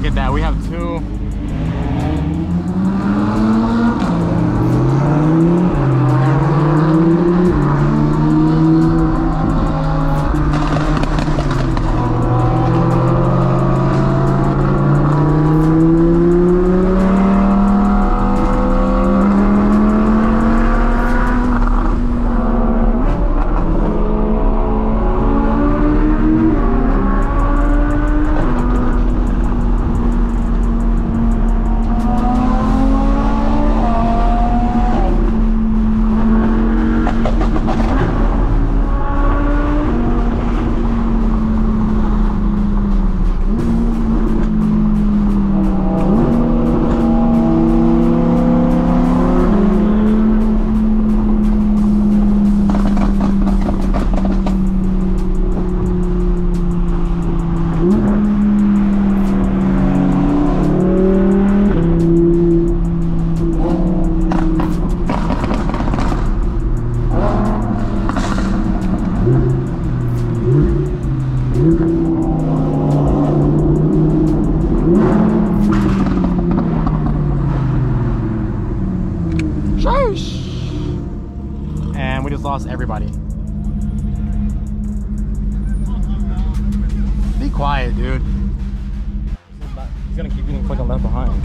Look at that. We have two. And we just lost everybody. Be quiet, dude. He's gonna keep getting fucking left behind.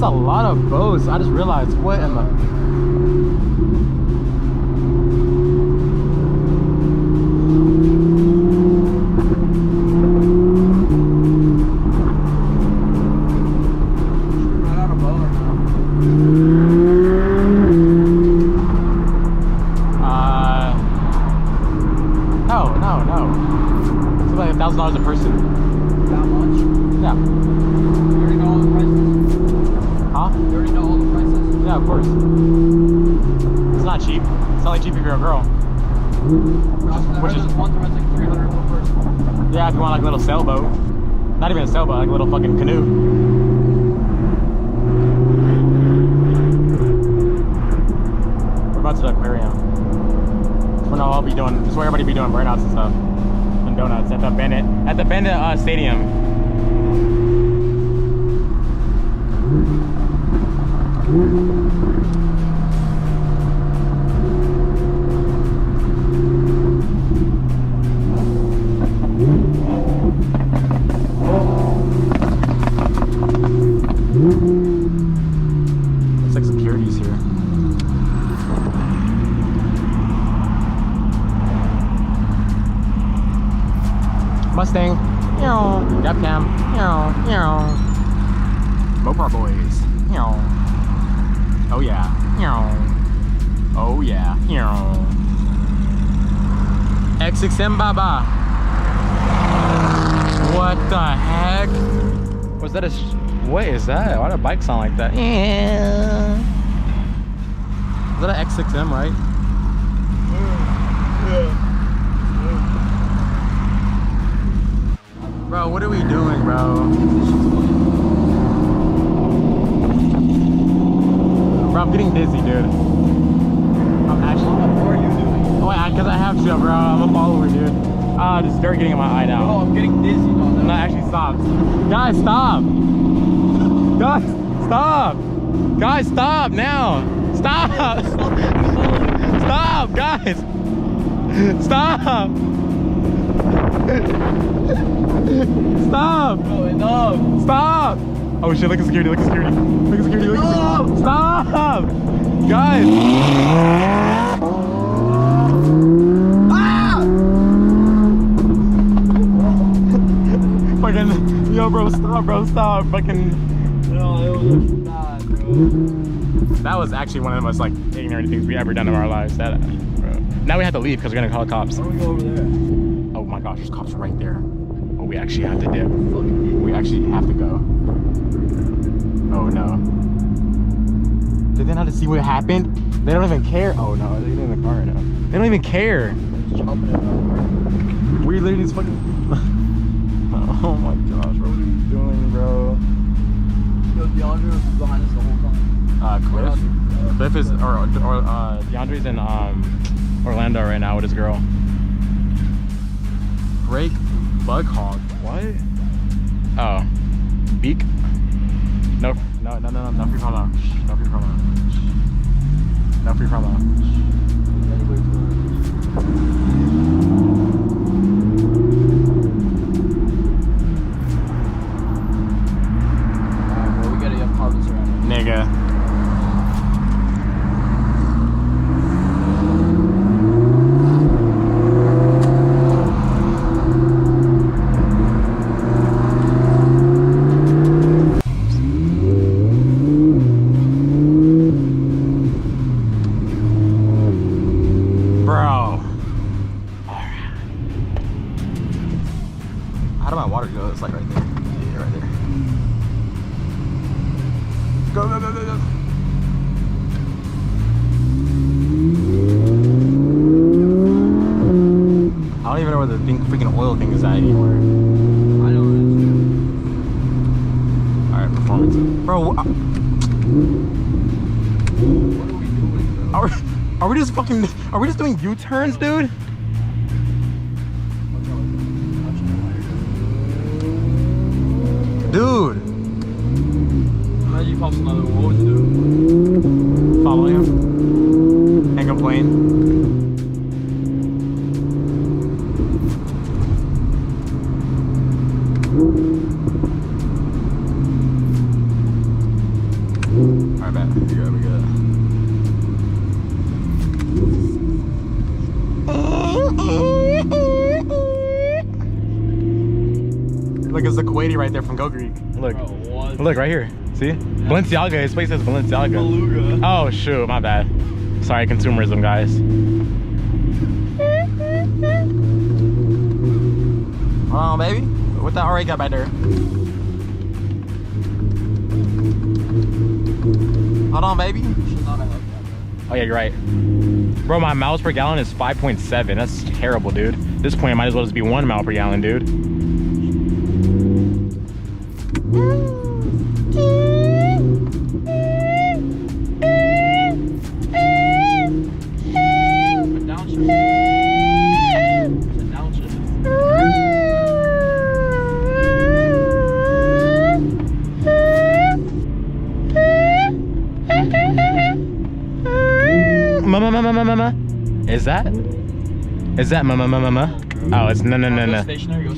a lot of boats. I just realized, what in the... $1,000 a person. That much? Yeah. You already know all the prices? Huh? You already know all the prices? Yeah, of course. It's not cheap. It's only cheap if you're a girl. Which is one that's like 300 per person. Yeah, if you want like a little sailboat. Not even a sailboat, like a little fucking canoe. We're about to the aquarium. That's where I'll be doing. That's where everybody be doing burnouts and stuff. Dunkin' Donuts at the Bandit Stadium. Looks like security's here. Mustang. Def cam. Mopar boys. Oh yeah. Oh yeah. X6M Baba. What the heck? Was that what is that? Why did a bike sound like that? Yeah. Is that an X6M, right? Yeah. Bro, what are we doing, bro? Bro, I'm getting dizzy, dude. I'm actually. What are you doing? Oh, because I have to, bro. I'm a follower, dude. There's dirt getting in my eye now. Oh, I'm getting dizzy. No, actually, stop. Guys, stop. Guys, stop. Guys, stop now. Stop. Stop, guys. Stop. Stop. Bro, enough. Stop. Oh shit, look at security, look at security. Look at security, look at security. Stop. Guys. Ah! Fucking, yo bro, stop. Fucking. No, it was bad, bro. That was actually one of the most like ignorant things we ever done in our lives. That, bro. Now we have to leave because we're gonna call the cops. Why don't we go over there? Oh my gosh, there's cops right there. Oh, we actually have to dip. We actually have to go. Oh no. Did they not see what happened? They don't even care. Oh no, they're in the car right now. They don't even care. We literally just fucking. Oh my gosh, what are we doing, bro? Yo, DeAndre was behind us the whole time. Cliff is, or DeAndre's in Orlando right now with his girl. Break bug hog. What? Oh, beak. No free promo. No free promo. No free promo. Well, we gotta have harvest around here. Nigga. How did my water go? It's like right there. Yeah, right there. Go. I don't even know where the freaking oil thing is at anymore. I know what it is. Alright, performance. Bro, What are we doing, bro? are we just doing U-turns, dude? Dude! Imagine you pops another one, what would you do? Follow him and complain. Alright, bet. We good. Look, it's the Kuwaiti right there from Go Greek. Look. Bro, what? Look right here. See? Balenciaga. His place says Balenciaga. Beluga. Oh shoot, my bad. Sorry, consumerism, guys. Hold on, baby. What that already got back there? Hold on, baby. Should not have that, bro. Oh yeah, you're right. Bro, my miles per gallon is 5.7. That's terrible, dude. At this point, it might as well just be 1 mile per gallon, dude. But downshift. It's a downshift. Mama? Is that mama? Oh, it's no. Go stationary.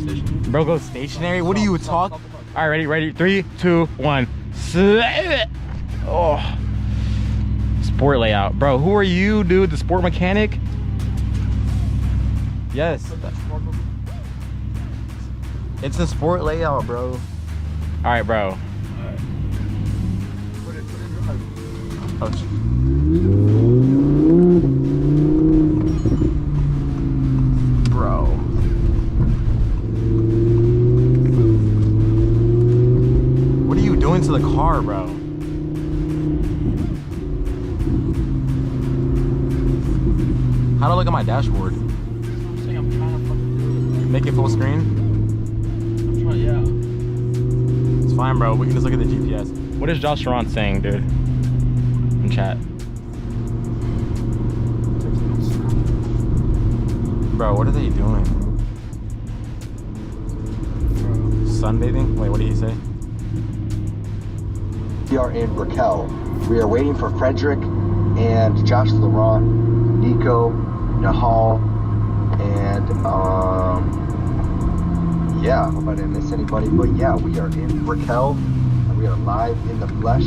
Bro, go stationary? What are you talking? All right, ready? 3, 2, 1. Oh. Sport layout. Bro, who are you, dude? The sport mechanic? Yes. It's a sport layout, bro. All right, bro. Put it in drive. Oh, bro. What are you doing to the car, bro? How do I look at my dashboard? I'm saying I'm trying to fucking do it. Make it full screen? I'm trying, yeah. It's fine, bro. We can just look at the GPS. What is Josh Sharon saying, dude? In chat. Bro, what are they doing? Sunbathing? Wait, what did he say? We are in Raquel. We are waiting for Frederick and Josh Laurent, Nico, Nahal, and yeah, I hope I didn't miss anybody, but yeah, we are in Raquel and we are live in the flesh,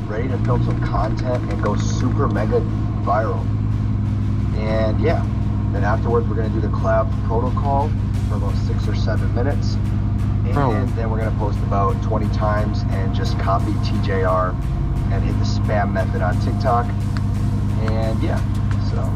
ready to film some content and go super mega viral. And yeah, then afterwards we're gonna do the collab protocol for about 6 or 7 minutes. And then we're gonna post about 20 times and just copy TJR and hit the spam method on TikTok. And yeah, so.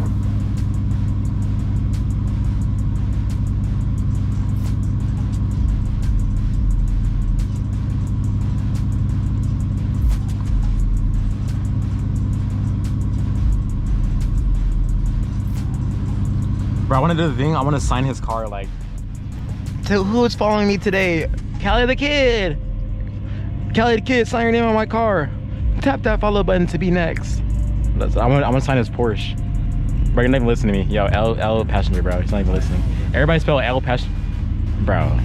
Bro, I want to do the thing. I want to sign his car, like, to who's following me today? Callie the Kid. Callie the Kid, sign your name on my car. Tap that follow button to be next. I'm gonna sign his Porsche. Bro, you're not even listening to me. Yo, L passenger, bro. He's not even listening. Everybody spell L passenger, bro.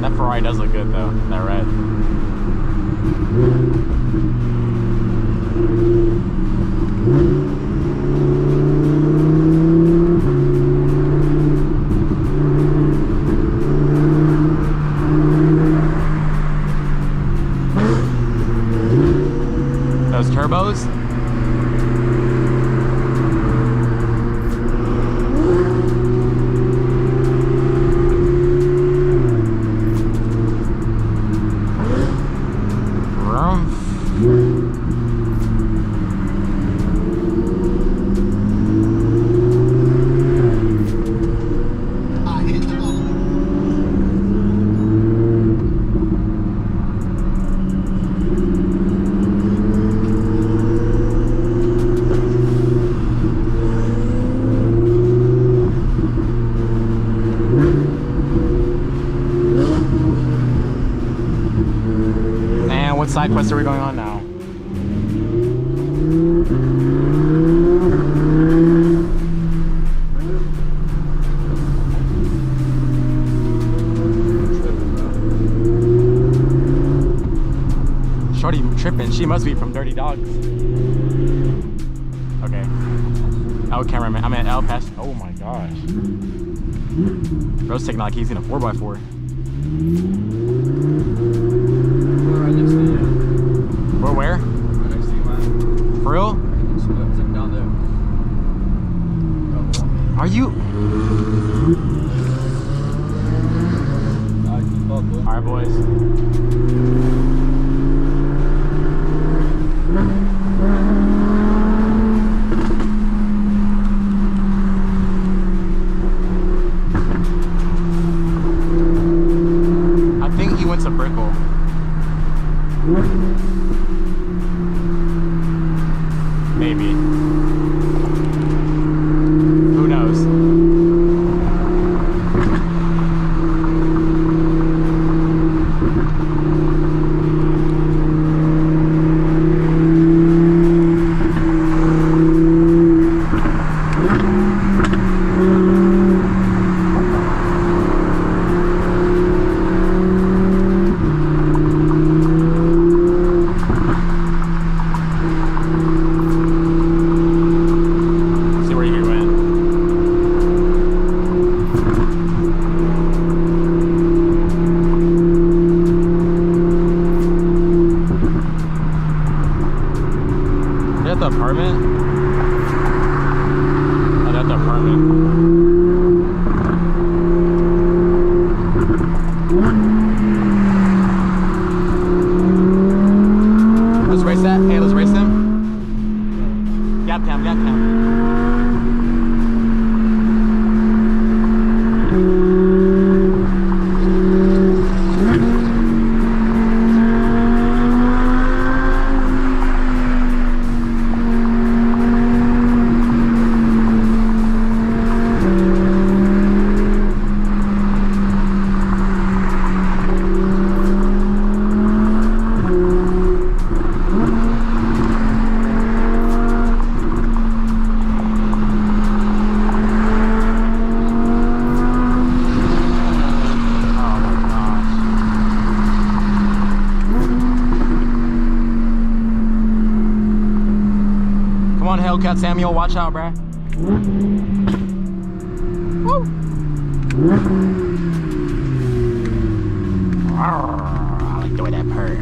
That Ferrari does look good though, that red. Those turbos? What side quest are we going on now? Shorty tripping. She must be from Dirty Dogs. Okay. L cameraman. I'm at L pass. Oh my gosh. Bro's taking like he's in a 4x4. We're where? Right next to you, man. For real? It's like down there. Are you? Alright, boys. I think he went to Brickell. Maybe. Who knows? apartment? Oh, that's the apartment. Let's race that. Hey, let's race them. Gap cam, gap cam. Come on, Hellcat Samuel, watch out, bruh. Woo! I like the way that purr.